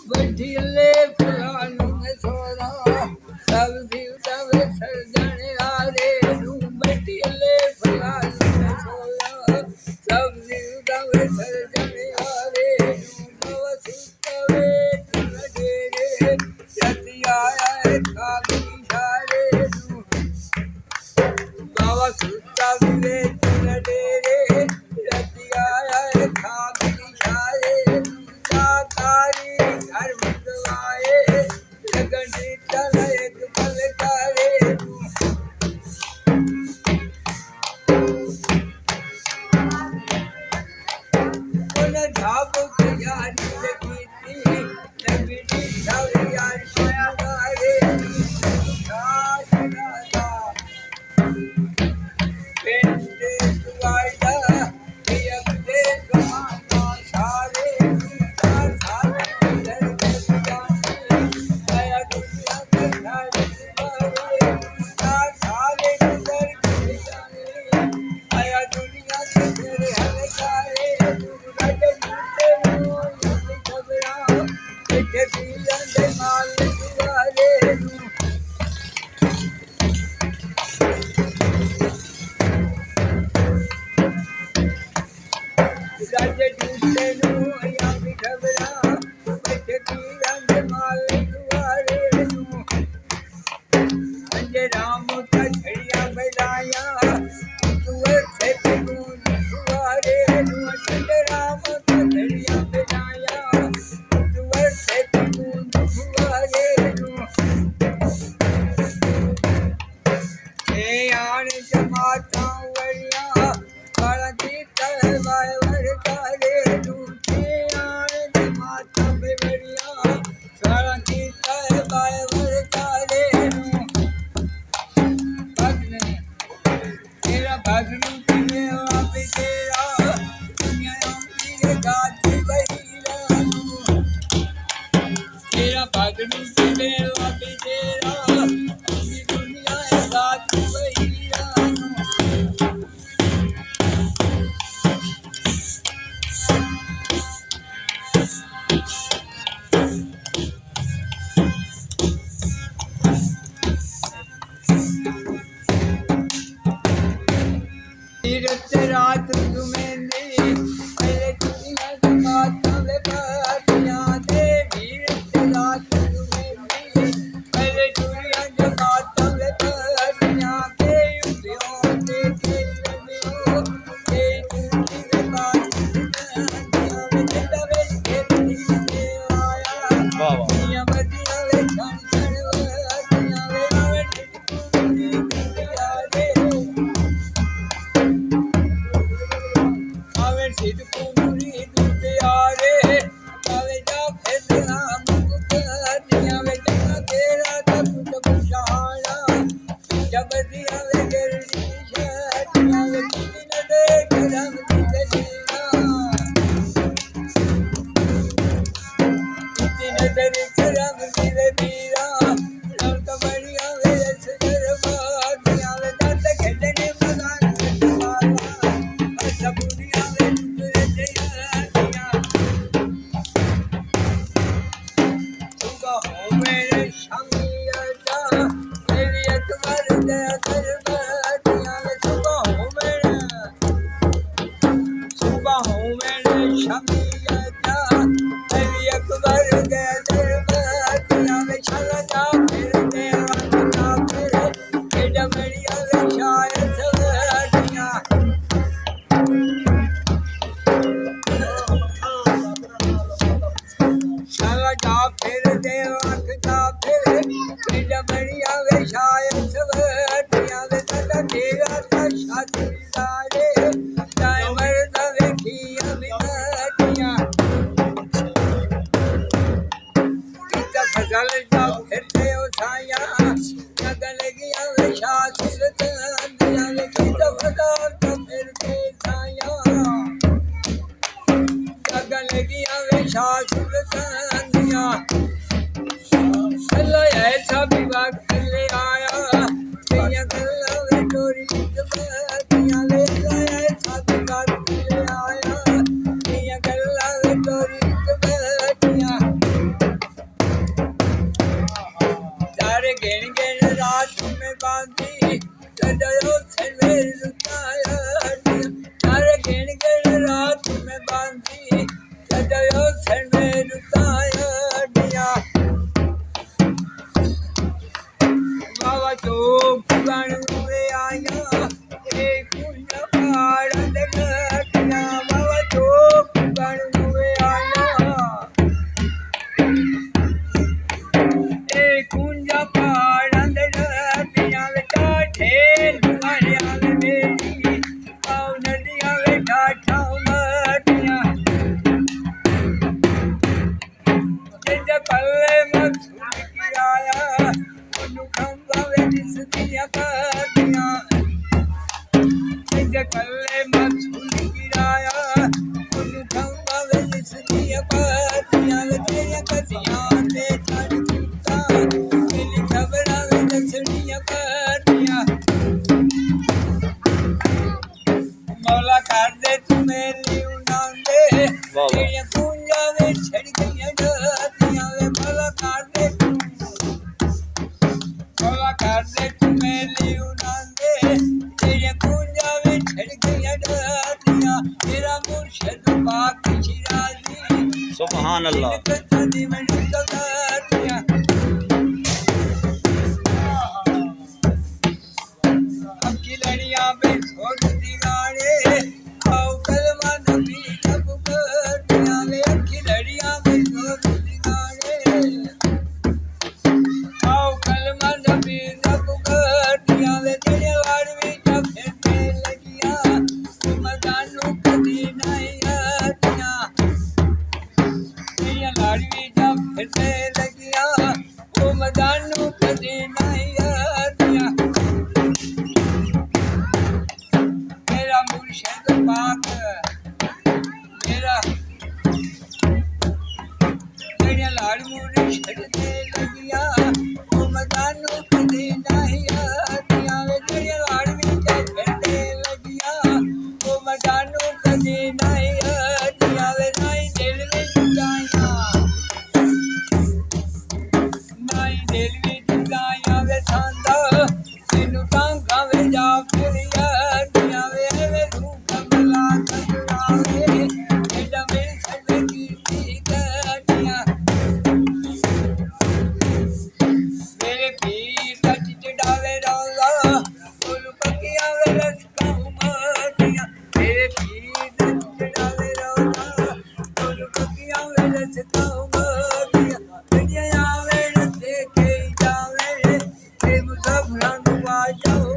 बढ़िले फलानु में सोरा सब जीव सब सर्जन आरे रू बढ़िले फलानु में सोरा सब जीव सब सर्जन आरे रू नव सुतवे तुम डेरे यति आया काबी सारे रू नव सुतवे तुम डेरे यति आया काबी सारे रू तारी घर बुलवाए लगन चल एक पल करे उन ढाब की यारी लगी थी लगी थी सब यार छाया गारे पेंटे सुवाइदा यकते कमाना सारे राजे दूसरे नु या भी घबरा बैठे रंग माल दुआरे नु अंजे राम का झड़िया बजाया तुअर से गुन दुआरे नु अंजे राम का झड़िया बजाया तुअर से गुन दुआरे नु ए आन जमाता वरिया काला की तलवार तारे ढूंढे आए जमाता बेवरिया काला की तलवार तारे भगने तेरा भगनू तुम्हें आप तेरा दुनिया मेरे गाती बहिरा तेरा भगनू तुम्हें आप तेरा दुनिया गाती बहिरा तीरथ रात तुम्हें दी पहले दुनिया की बातों में बातियां दे तीरथ रात तुम्हें दी पहले दुनिया की बातों में बातियां के युद्धियों के खेलों के दुनिया की बातियां में जब के आया दुनिया बदिया में क्षण क्षण दुनिया में आवे सिद्ध पूरी दूते आरे आवे जा फैसला मुक्त दिया वे जन्ना तेरा तब बुझाना जब दिया वे गिरनी दिया वे किसी न देख रंग दिलेना किसी न देख रंग दिले बीरा रंग बढ़िया वे सदर दिया वे दर्द खेलने मदान सब दुनिया रुताया बाबा चौक बन हुए आया एक कुंज पहाड़ देखिया बाबा चौक बन हुए आया एक कुंज पहाड़ देखिया बेटा ठेल मारिया बेटी आओ नदिया बेटा ठाऊ मटिया जिंद कल्ले मछुल किराया कल्ले मछुल गिराया खंबा जिसकी पातियां तेरिया कसियां ते चढ़ कुत्ता मेरी खबरा में दक्षिणिया पातियां मौला कर दे तू मेरी उनांदे तेरिया कुंजा में छड़ गईया डतियां वे मौला कर दे तू मेरी उनांदे तेरिया कुंजा में छड़ गईया डतियां तेरा मुर्शिद पाक शिराजी सुभान अल्लाह अखी लड़िया में छोड़ दी गाड़े आओ कलमा नबी जब करतिया वे अखी लड़िया में छोड़ दी गाड़े आओ कलमा नबी जब करतिया वे तेरे लाडवी जब फिरने लगिया मदानू कदी नहीं आतिया तेरे लाडवी जब फिरने लगिया वो मदानू कदी नहीं आतिया मेरा मुर्शिद पाक मेरा तेरे लाड़ मुड़ी छड़ने लगिया वो मदानू कदी नहीं आतिया वे तेरे लाड़ भी जब फिरने लगिया वो मदानू कदी नहीं आतिया वे नहीं दिल में जुदाइया नहीं दिल में जुदाइया वे सांदा तेनू टांगा वे जा फिरिया दिया वे रूह कमला कमलावे एडा मेरे सड़े की गटिया मेरे पीर का चिचड़ावे रोला बोल पकिया वे रसका उमटिया मेरे पीर का चिचड़ावे रोला बोल पकिया वे रसका उमटिया दुनिया आवे रसे के जावे ते मुसाफिरां नु आ जाओ